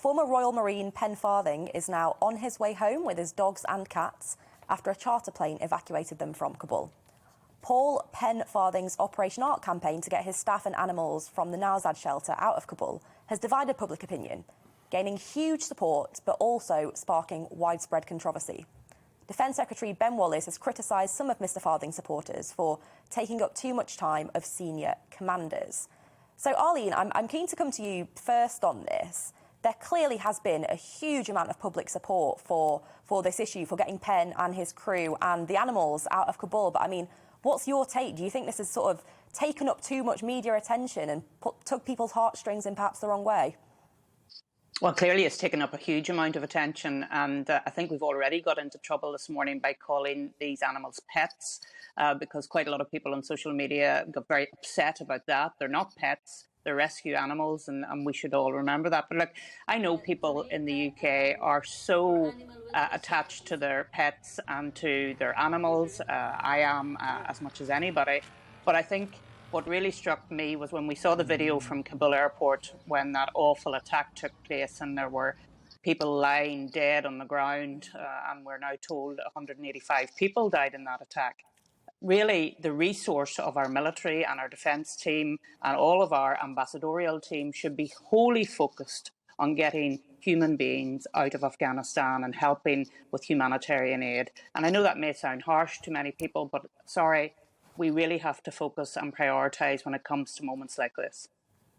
Former Royal Marine Pen Farthing is now on his way home with his dogs and cats after a charter plane evacuated them from Kabul. Paul Pen Farthing's Operation Ark campaign to get his staff and animals from the Nowzad shelter out of Kabul has divided public opinion, gaining huge support but also sparking widespread controversy. Defence Secretary Ben Wallace has criticised some of Mr Farthing's supporters for taking up too much time of senior commanders. So, Arlene, I'm keen to come to you first on this. There clearly has been a huge amount of public support for this issue, for getting Pen and his crew and the animals out of Kabul. But, I mean, what's your take? Do you think this has sort of taken up too much media attention and took people's heartstrings in perhaps the wrong way? Well, clearly it's taken up a huge amount of attention, and I think we've already got into trouble this morning by calling these animals pets, because quite a lot of people on social media got very upset about that. They're not pets, they're rescue animals, and we should all remember that. But look, I know people in the UK are so attached to their pets and to their animals. I am as much as anybody, but I think what really struck me was when we saw the video from Kabul airport when that awful attack took place and there were people lying dead on the ground, and we're now told 185 people died in that attack. Really, the resource of our military and our defence team and all of our ambassadorial team should be wholly focused on getting human beings out of Afghanistan and helping with humanitarian aid. And I know that may sound harsh to many people, but sorry, we really have to focus and prioritise when it comes to moments like this.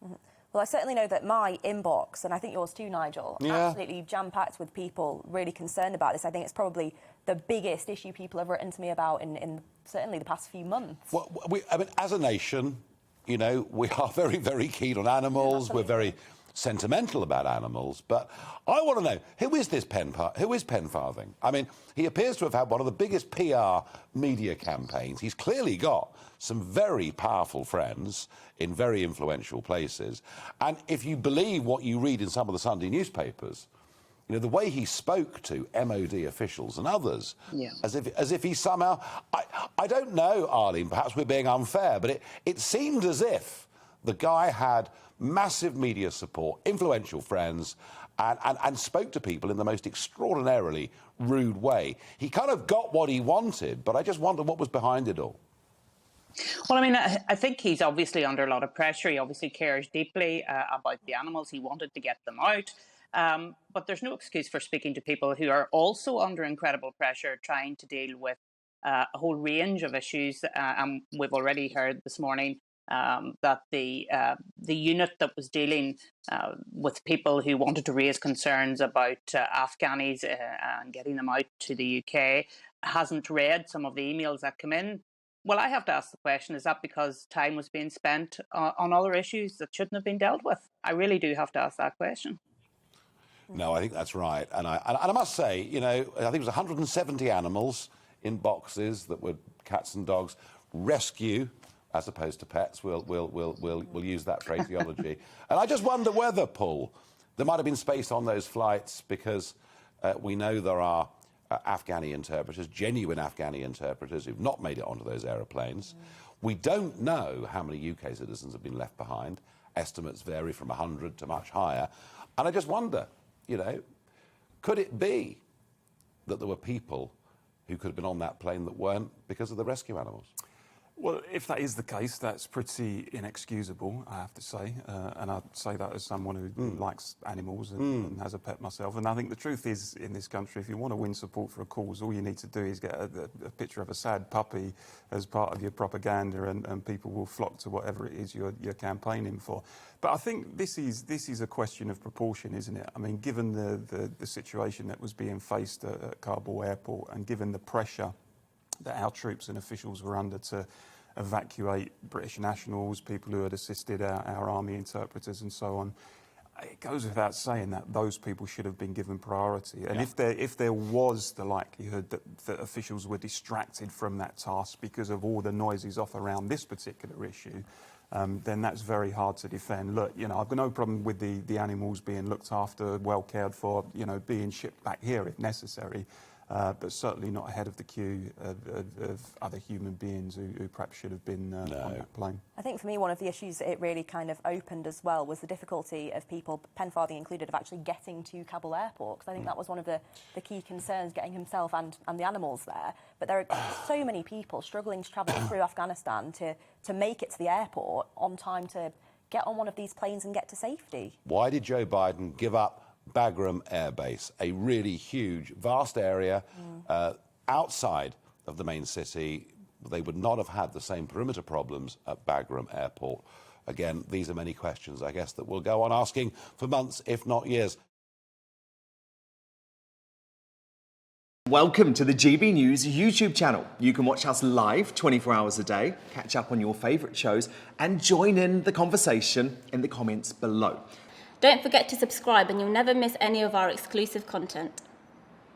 Mm-hmm. Well, I certainly know that my inbox, and I think yours too, Nigel, absolutely jam-packed with people really concerned about this. I think it's probably the biggest issue people have written to me about in certainly the past few months. Well, I mean, as a nation, you know, we are very, very keen on animals. We're very sentimental about animals, but I want to know, who is Pen Farthing? I mean, he appears to have had one of the biggest PR media campaigns. He's clearly got some very powerful friends in very influential places, and if you believe what you read in some of the Sunday newspapers, you know, the way he spoke to MOD officials and others, as if he somehow, I don't know, Arlene, perhaps we're being unfair, but it seemed as if the guy had massive media support, influential friends, and spoke to people in the most extraordinarily rude way. He kind of got what he wanted, but I just wonder what was behind it all. Well, I mean, I think he's obviously under a lot of pressure. He obviously cares deeply about the animals. He wanted to get them out. But there's no excuse for speaking to people who are also under incredible pressure, trying to deal with a whole range of issues. And we've already heard this morning that the unit that was dealing with people who wanted to raise concerns about Afghanis and getting them out to the UK hasn't read some of the emails that come in. Well, I have to ask the question, is that because time was being spent on other issues that shouldn't have been dealt with? I really do have to ask that question. No, I think that's right. And I must say, you know, I think it was 170 animals in boxes that were cats and dogs. Rescue, as opposed to pets. We'll use that phraseology. And I just wonder whether, Paul, there might have been space on those flights because we know there are Afghani interpreters, genuine Afghani interpreters who've not made it onto those aeroplanes. We don't know how many UK citizens have been left behind. Estimates vary from 100 to much higher. And I just wonder, you know, could it be that there were people who could have been on that plane that weren't because of the rescue animals? Well, if that is the case, that's pretty inexcusable, I have to say. And I'd say that as someone who likes animals and has a pet myself. And I think the truth is, in this country, if you want to win support for a cause, all you need to do is get a picture of a sad puppy as part of your propaganda, and people will flock to whatever it is you're campaigning for. But I think this is a question of proportion, isn't it? I mean, given the situation that was being faced at Kabul airport, and given the pressure that our troops and officials were under to evacuate British nationals, people who had assisted our army interpreters and so on, it goes without saying that those people should have been given priority. And if there was the likelihood that officials were distracted from that task because of all the noises off around this particular issue, then that's very hard to defend. Look, you know, I've got no problem with the animals being looked after, well cared for, you know, being shipped back here if necessary. but certainly not ahead of the queue of other human beings who perhaps should have been on that plane. I think for me, one of the issues that it really kind of opened as well was the difficulty of people, Pen Farthing included, of actually getting to Kabul airport, because I think that was one of the key concerns, getting himself and the animals there. But there are so many people struggling to travel through Afghanistan to make it to the airport on time to get on one of these planes and get to safety. Why did Joe Biden give up Bagram Air Base, a really huge, vast area outside of the main city? They would not have had the same perimeter problems at Bagram Airport. Again, these are many questions, I guess, that we'll go on asking for months, if not years. Welcome to the GB News YouTube channel. You can watch us live 24 hours a day, catch up on your favourite shows, and join in the conversation in the comments below. Don't forget to subscribe and you'll never miss any of our exclusive content.